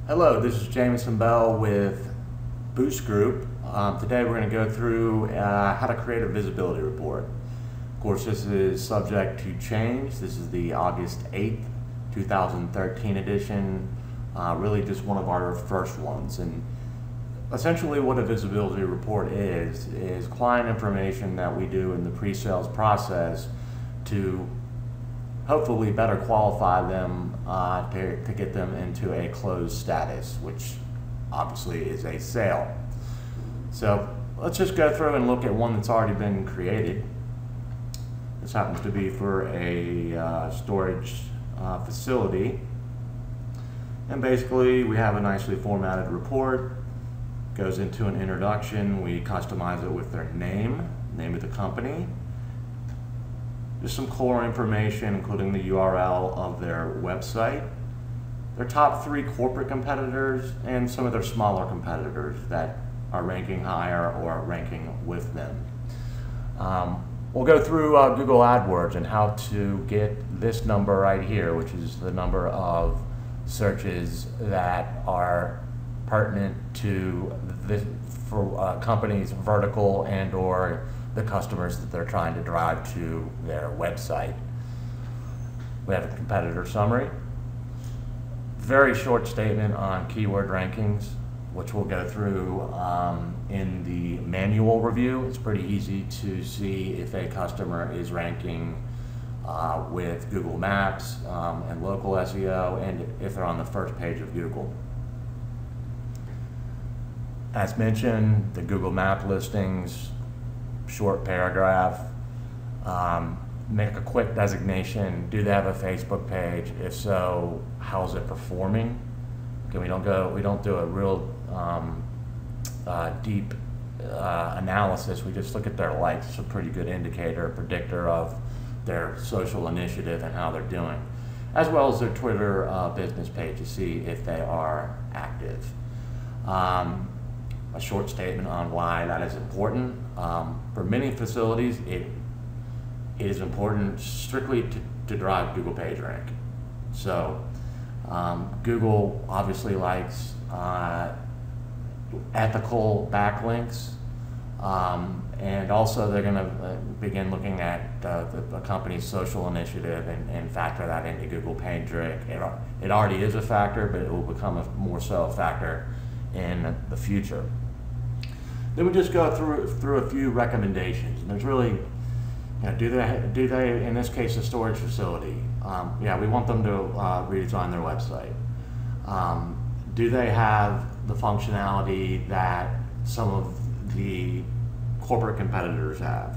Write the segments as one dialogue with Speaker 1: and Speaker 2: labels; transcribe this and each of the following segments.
Speaker 1: Hello, this is Jameson Bell with Boost Group. Today we're going to go through how to create a visibility report. Of course, this is subject to change. This is the August 8th, 2013 edition, really just one of our first ones. And essentially what a visibility report is client information that we do in the pre-sales process to hopefully better qualify them to get them into a closed status, which obviously is a sale. So let's just go through and look at one that's already been created. This happens to be for a storage facility. And basically we have a nicely formatted report, goes into an introduction, we customize it with their name of the company, just some core information, including the URL of their website, their top 3 corporate competitors, and some of their smaller competitors that are ranking higher or ranking with them. We'll go through Google AdWords and how to get this number right here, which is the number of searches that are pertinent to this for companies' vertical and or the customers that they're trying to drive to their website. We have a competitor summary, very short statement on keyword rankings, which we'll go through in the manual review. It's pretty easy to see if a customer is ranking with Google Maps and local SEO, and if they're on the first page of Google. As mentioned, the Google Map listings, short paragraph, make a quick designation. Do they have a Facebook page? If so, how's it performing? Okay, we don't do a real deep analysis. We just look at their likes. It's a pretty good indicator, predictor of their social initiative and how they're doing, as well as their Twitter business page to see if they are active. A short statement on why that is important. For many facilities, it is important strictly to drive Google PageRank. So Google obviously likes ethical backlinks, and also they're going to begin looking at the company's social initiative and factor that into Google PageRank. It already is a factor, but it will become more so a factor in the future. Then we just go through a few recommendations. And there's really, do they in this case a storage facility? Yeah, we want them to redesign their website. Do they have the functionality that some of the corporate competitors have?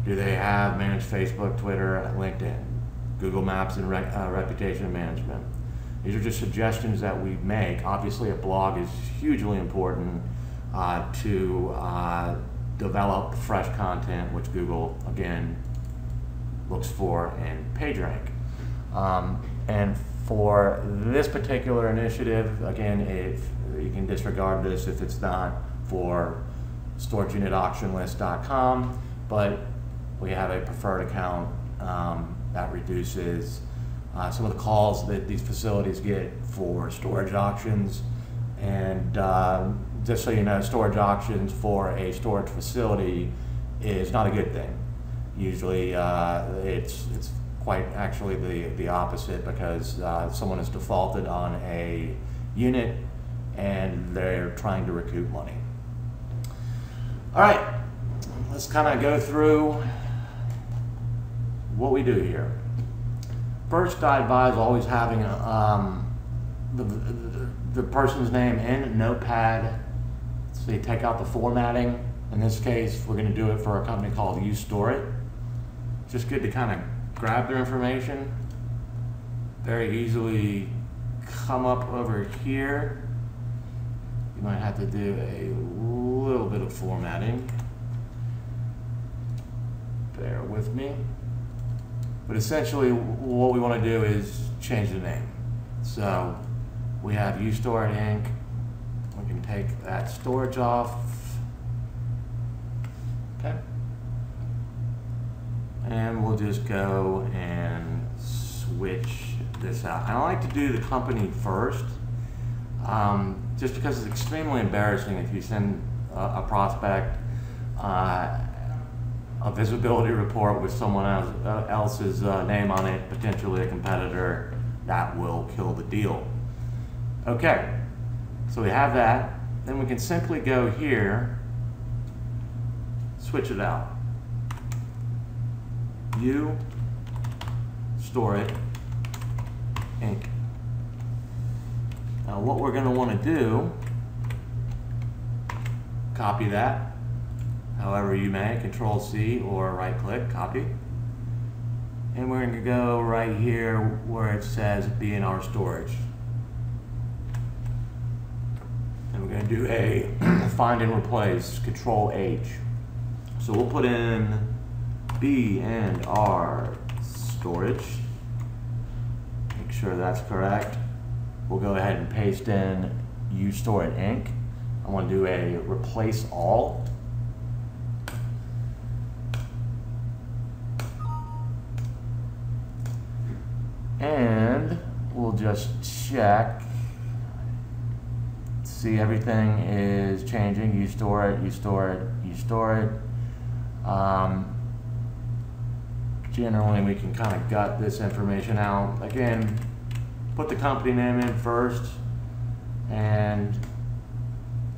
Speaker 1: Do they have managed Facebook, Twitter, LinkedIn, Google Maps, and reputation management? These are just suggestions that we make. Obviously, a blog is hugely important to develop fresh content, which Google, again, looks for in PageRank. And for this particular initiative, again, if you can disregard this if it's not for storageunitauctionlist.com, but we have a preferred account that reduces some of the calls that these facilities get for storage auctions. And just so you know, storage auctions for a storage facility is not a good thing. Usually it's quite actually the opposite, because someone has defaulted on a unit and they're trying to recoup money. All right, let's kind of go through what we do here. First, I advise always having the person's name in Notepad. So you take out the formatting. In this case, we're going to do it for a company called UStoreIt. Just good to kind of grab their information. Very easily come up over here. You might have to do a little bit of formatting. Bear with me. But essentially what we want to do is change the name. So we have UStoreIt Inc. We can take that storage off. Okay. And we'll just go and switch this out. I like to do the company first. just because it's extremely embarrassing if you send a prospect a visibility report with someone else's name on it, potentially a competitor. That will kill the deal. Okay, so we have that. Then we can simply go here, switch it out. You store it, Inc. Now what we're going to want to do, copy that however you may, Control C or right click, copy. And we're going to go right here where it says B&R storage. And we're going to do a find and replace, Control H. So we'll put in B&R storage. Make sure that's correct. We'll go ahead and paste in You Store It Inc. I want to do a replace all. And we'll just check, see everything is changing. You store it, you store it, you store it. Generally we can kind of gut this information out. Again, put the company name in first and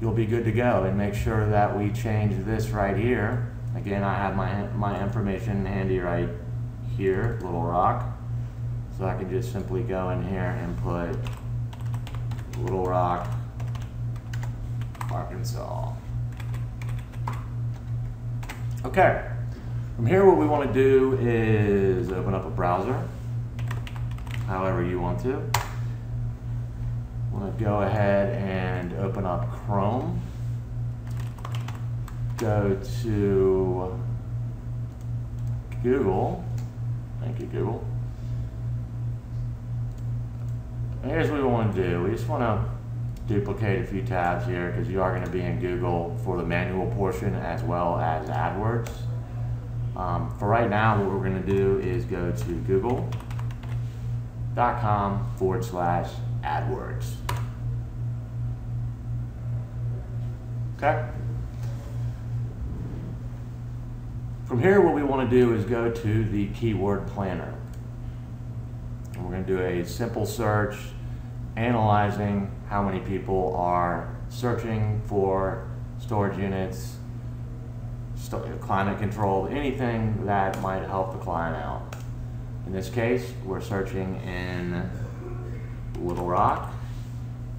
Speaker 1: you'll be good to go. And make sure that we change this right here. Again, I have my information handy right here, Little Rock. So I can just simply go in here and put Little Rock, Arkansas. Okay, from here what we want to do is open up a browser, however you want to. I want to go ahead and open up Chrome. Go to Google. Thank you, Google. Here's what we want to do. We just want to duplicate a few tabs here because you are going to be in Google for the manual portion as well as AdWords. For right now, what we're going to do is go to google.com/AdWords. Okay. From here, what we want to do is go to the keyword planner. And we're going to do a simple search, analyzing how many people are searching for storage units, climate control, anything that might help the client out. In this case, we're searching in Little Rock.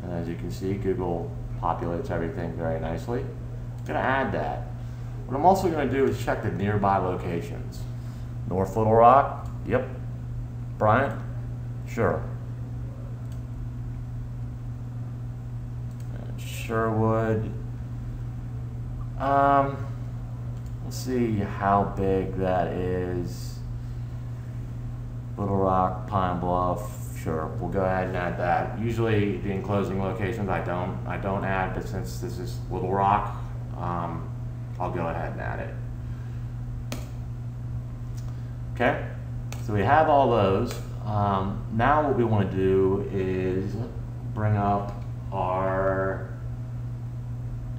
Speaker 1: And as you can see, Google populates everything very nicely. I'm going to add that. What I'm also going to do is check the nearby locations. North Little Rock, yep. Bryant, sure. And Sherwood, let's see how big that is. Little Rock, Pine Bluff, sure. We'll go ahead and add that. Usually the enclosing locations I don't add, but since this is Little Rock, I'll go ahead and add it. Okay, so we have all those. Now what we want to do is bring up our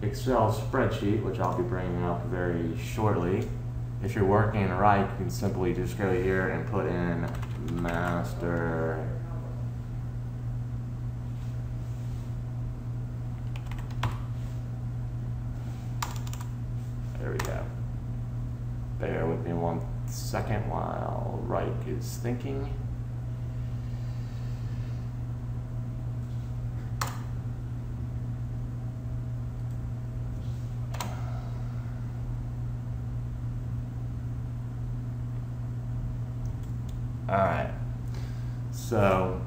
Speaker 1: Excel spreadsheet, which I'll be bringing up very shortly. If you're working right, you can simply just go here and put in master There we go. Bear with me 1 second while Reich is thinking. Alright, so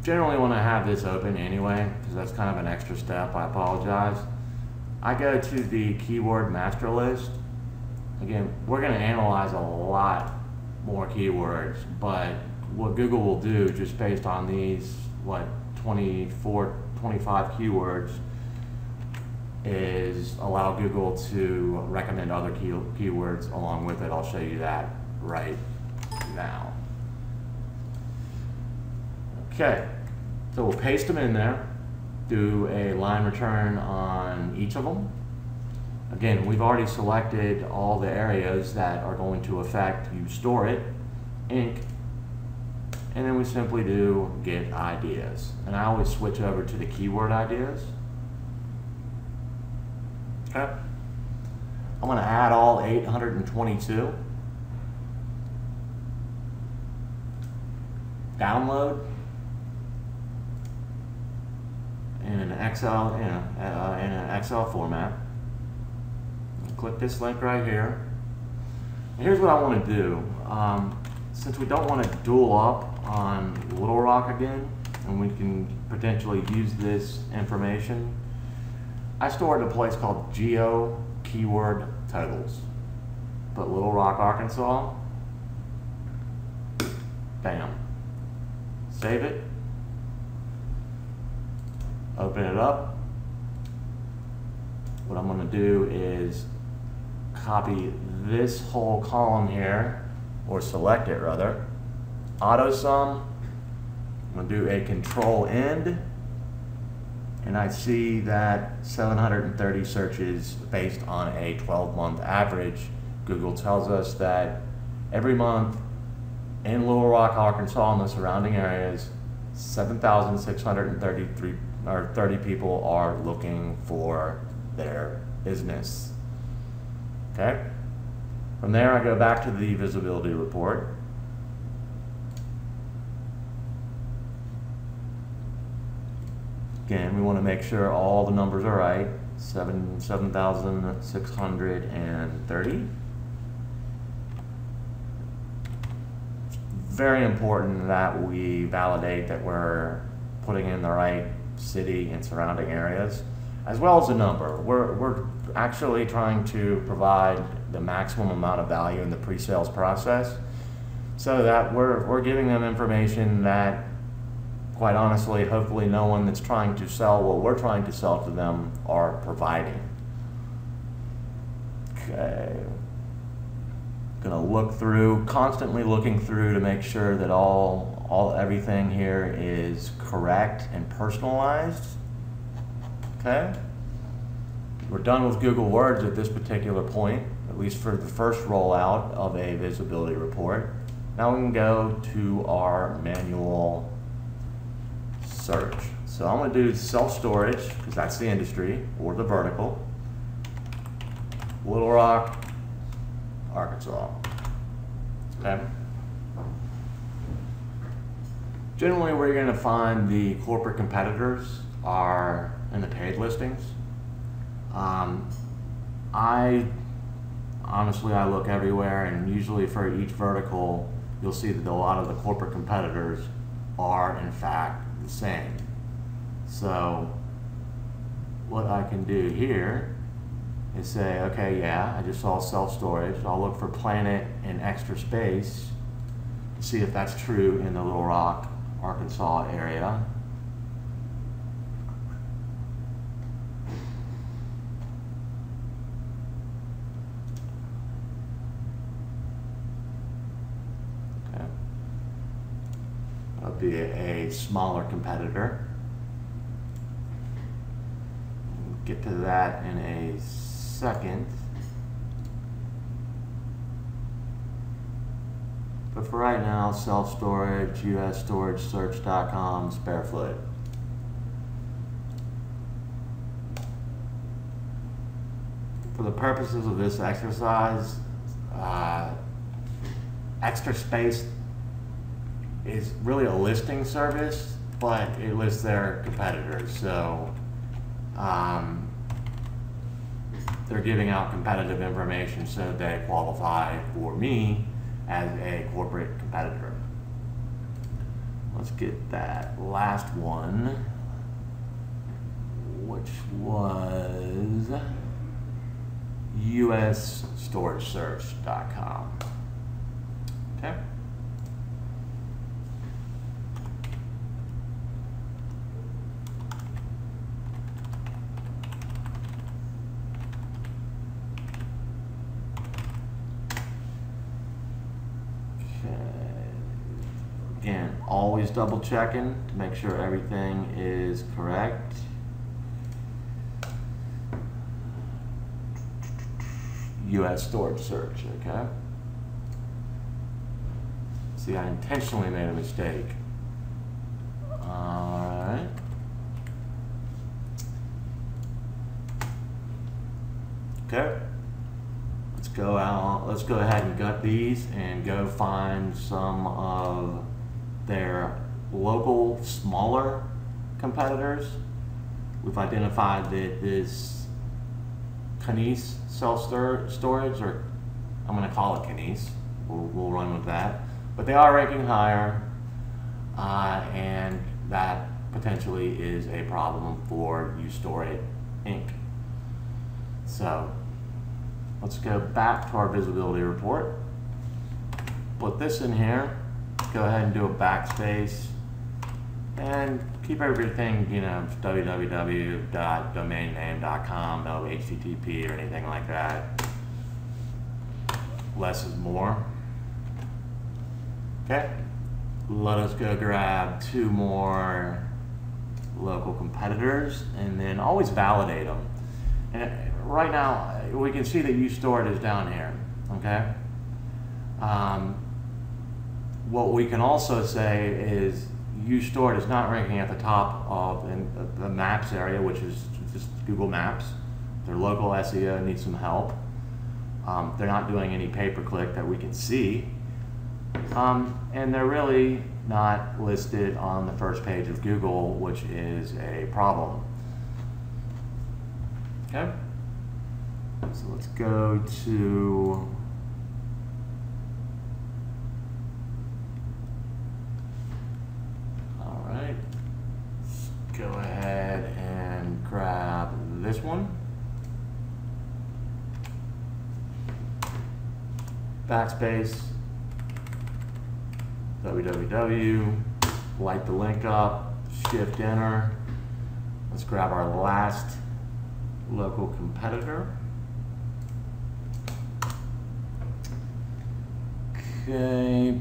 Speaker 1: generally when I have this open anyway, because that's kind of an extra step, I apologize. I go to the keyword master list. Again, we're going to analyze a lot more keywords, but what Google will do just based on these, 24, 25 keywords, is allow Google to recommend other keywords along with it. I'll show you that right now. Okay, so we'll paste them in there. do a line return on each of them. Again, we've already selected all the areas that are going to affect you store it, Inc. And then we simply do get ideas. And I always switch over to the keyword ideas. Okay. I'm going to add all 822. Download in an Excel in an Excel format. Click this link right here. And here's what I want to do. Since we don't want to dual up on Little Rock again, and we can potentially use this information, I store it in a place called Geo Keyword Totals. Put Little Rock, Arkansas. Bam. Save it. Open it up. What I'm going to do is copy this whole column here, or select it rather. Auto sum. I'm going to do a control end, and I see that 730 searches based on a 12-month average. Google tells us that every month in Little Rock, Arkansas, and the surrounding areas, 7,633 or 30 people are looking for their business. Okay. From there, I go back to the visibility report. Again, we want to make sure all the numbers are right. 7,630. Very important that we validate that we're putting in the right city and surrounding areas, as well as the number. We're actually trying to provide the maximum amount of value in the pre-sales process, so that we're giving them information that, quite honestly, hopefully no one that's trying to sell what we're trying to sell to them are providing. Okay. Gonna look through, constantly looking through to make sure that everything here is correct and personalized. Okay. We're done with Google Words at this particular point, at least for the first rollout of a visibility report. Now we can go to our manual search. So I'm going to do self-storage, because that's the industry, or the vertical. Little Rock, Arkansas. Okay. Generally, where you're going to find the corporate competitors are in the paid listings. I look everywhere, and usually for each vertical, you'll see that a lot of the corporate competitors are in fact the same. So what I can do here is say, okay, yeah, I just saw self-storage. I'll look for Planet and Extra Space to see if that's true in the Little Rock, Arkansas area. Okay. That'll be a smaller competitor. We'll get to that in a second. But for right now, self-storage, USStorageSearch.com, Sparefoot. For the purposes of this exercise, Extra Space is really a listing service, but it lists their competitors. So they're giving out competitive information, so they qualify for me as a corporate competitor. Let's get that last one, which was USStorageSearch.com. Okay. Again, always double checking to make sure everything is correct. US storage search, okay? See, I intentionally made a mistake. Alright. Okay. Let's go ahead and gut these and go find some of their local, smaller competitors. We've identified that this Knies self-storage, or I'm going to call it Knies. We'll run with that. But they are ranking higher, and that potentially is a problem for uStore Inc. So let's go back to our visibility report. Put this in here. Go ahead and do a backspace and keep everything, www.domainname.com, no HTTP or anything like that. Less is more. Okay, let us go grab 2 more local competitors and then always validate them. And right now, we can see that uStore is down here, okay? What we can also say is uStore is not ranking at the top of the maps area, which is just Google Maps. Their local SEO needs some help. They're not doing any pay-per-click that we can see. And they're really not listed on the first page of Google, which is a problem. Okay, so let's go to let's go ahead and grab this one. Backspace, www, light the link up, shift enter. Let's grab our last local competitor. Okay,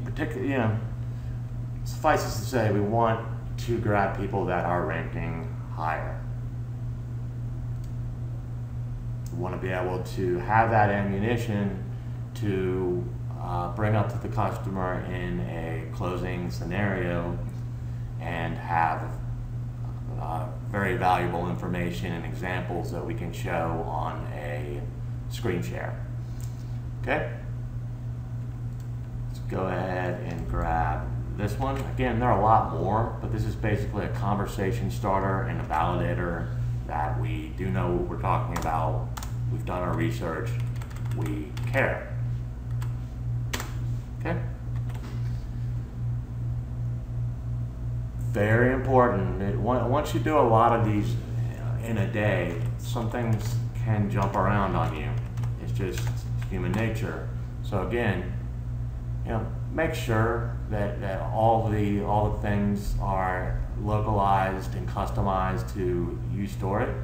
Speaker 1: suffices to say we want to grab people that are ranking higher. We want to be able to have that ammunition to bring up to the customer in a closing scenario and have very valuable information and examples that we can show on a screen share. Okay, let's go ahead and grab this one. Again, there are a lot more, but this is basically a conversation starter and a validator that we do know what we're talking about. We've done our research. We care. Okay. Very important. Once you do a lot of these in a day, some things can jump around on you. It's just human nature. So again, make sure that all the things are localized and customized to uStore.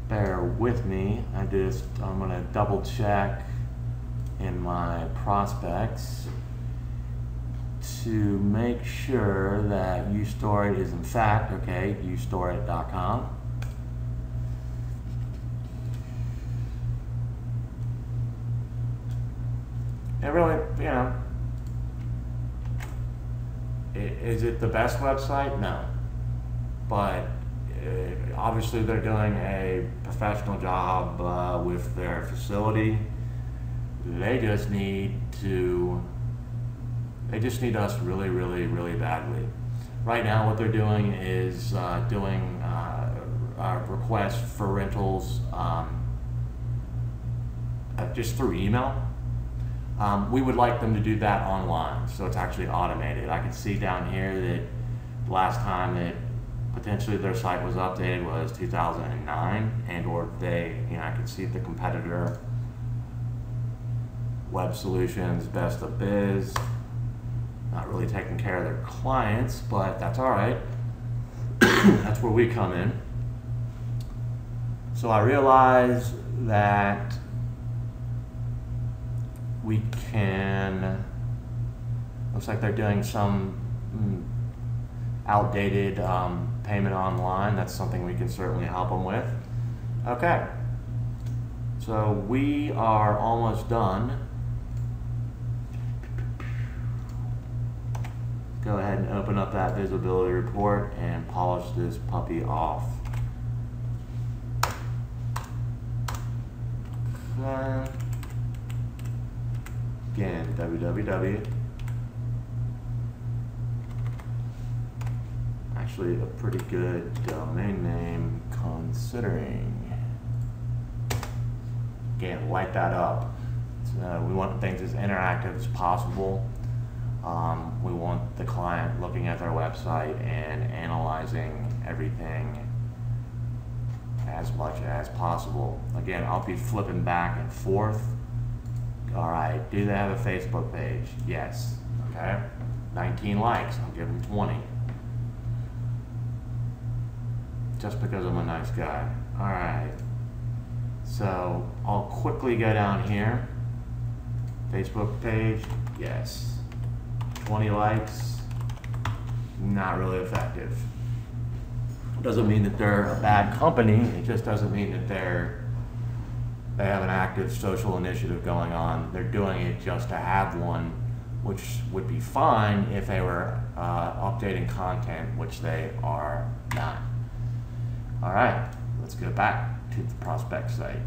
Speaker 1: Bear with me. I'm going to double check in my prospects to make sure that uStore is in fact, okay, uStore.com. And really, is it the best website? No. But obviously they're doing a professional job with their facility. They just need us really, really, really badly. Right now what they're doing is doing requests for rentals just through email. We would like them to do that online, so it's actually automated. I can see down here that the last time that potentially their site was updated was 2009, and or I can see the competitor, Web Solutions, Best of Biz, not really taking care of their clients, but that's all right. That's where we come in. So I realize that we can, looks like they're doing some outdated payment online, that's something we can certainly help them with. Okay, so we are almost done. Go ahead and open up that visibility report and polish this puppy off. Again, www. Actually, a pretty good domain name considering. Again, light that up. We want things as interactive as possible. We want the client looking at their website and analyzing everything as much as possible. Again, I'll be flipping back and forth. All right, do they have a Facebook page? Yes. Okay, 19 likes, I'll give them 20. Just because I'm a nice guy. All right, so I'll quickly go down here. Facebook page, yes. 20 likes, not really effective. Doesn't mean that they're a bad company, it just doesn't mean that they have an active social initiative going on. They're doing it just to have one, which would be fine if they were updating content, which they are not. All right, let's go back to the prospect site.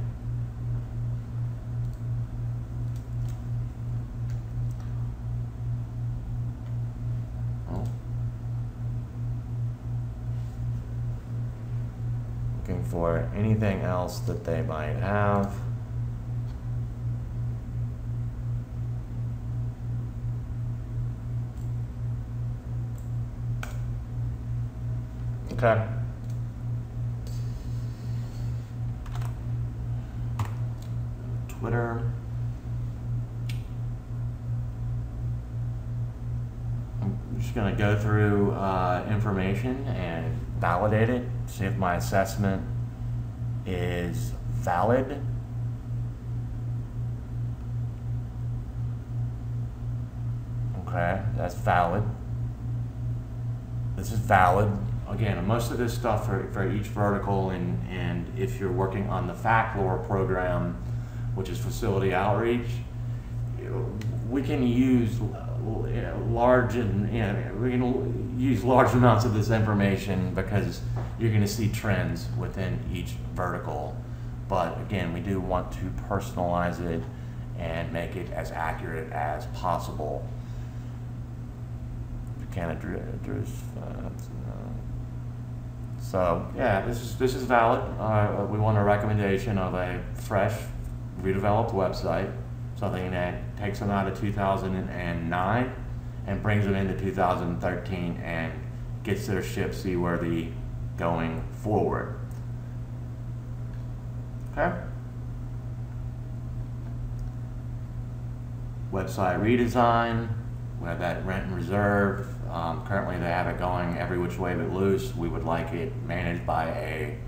Speaker 1: Looking for anything else that they might have. Okay. Twitter. I'm just going to go through information and validate it, see if my assessment is valid. Okay, that's valid. This is valid. Again, most of this stuff for each vertical, and if you're working on the FACLOR program, which is facility outreach, we can use large amounts of this information because you're going to see trends within each vertical. But again, we do want to personalize it and make it as accurate as possible. So yeah, this is valid. We want a recommendation of a fresh, redeveloped website, something that takes them out of 2009 and brings them into 2013 and gets their ship seaworthy going forward. Okay. Website redesign. We have that rent and reserve. Currently they have it going every which way but loose. We would like it managed by a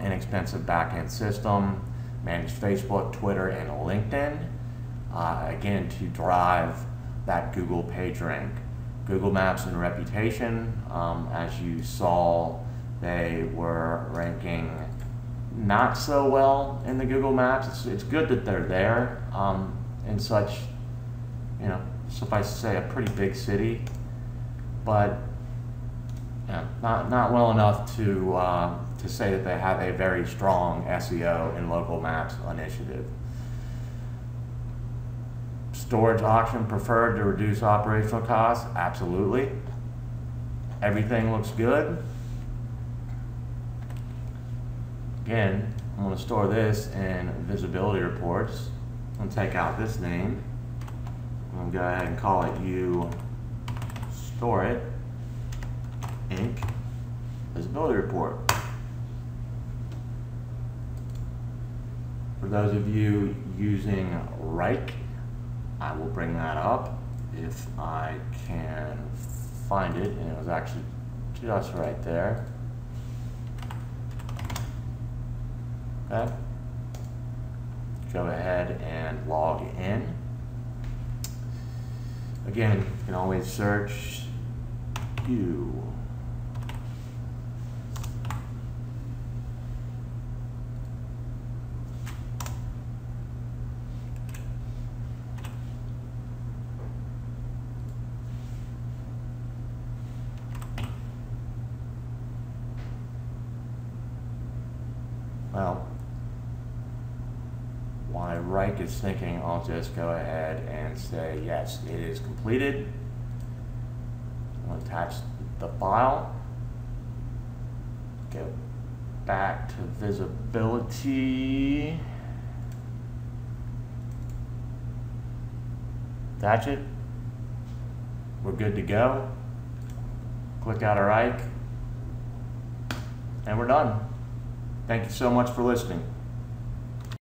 Speaker 1: inexpensive back-end system, managed Facebook, Twitter, and LinkedIn, again, to drive that Google page rank. Google Maps and reputation, as you saw, they were ranking not so well in the Google Maps. It's good that they're there in such, suffice to say, a pretty big city, but not well enough to say that they have a very strong SEO and local maps initiative. Storage auction preferred to reduce operational costs? Absolutely. Everything looks good. Again, I'm going to store this in visibility reports. I'm going to take out this name. I'm going to go ahead and call it You Store It Inc. Visibility report. For those of you using Rike, I will bring that up if I can find it, and it was actually just right there. Okay. Go ahead and log in. Again, you can always search do. Well, while Reich is thinking, I'll just go ahead and say, yes, it is completed. I'll attach the file. Go back to visibility. Attach it. We're good to go. Click out of Reich. And we're done. Thank you so much for listening.